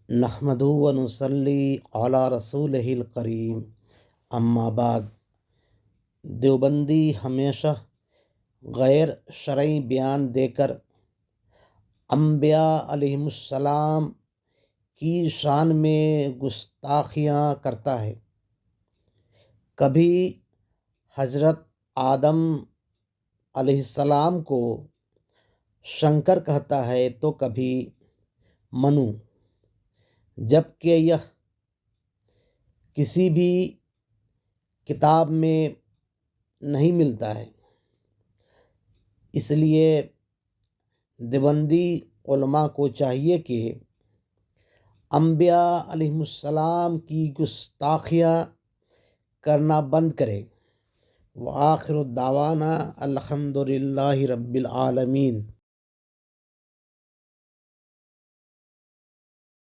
نحمدہ و نصلی علی رسولہ الکریم، اما بعد۔ دیوبندی ہمیشہ غیر شرعی بیان دے کر انبیاء علیہم السلام کی شان میں گستاخیاں کرتا ہے۔ کبھی حضرت آدم علیہ السلام کو شنکر کہتا ہے تو کبھی منو، جبکہ یہ کسی بھی کتاب میں نہیں ملتا ہے۔ اس لیے دیوبندی علماء کو چاہیے کہ انبیاء علیہم السلام کی گستاخیاں کرنا بند کرے۔ وآخر دعوانا الحمد للہ رب العالمین۔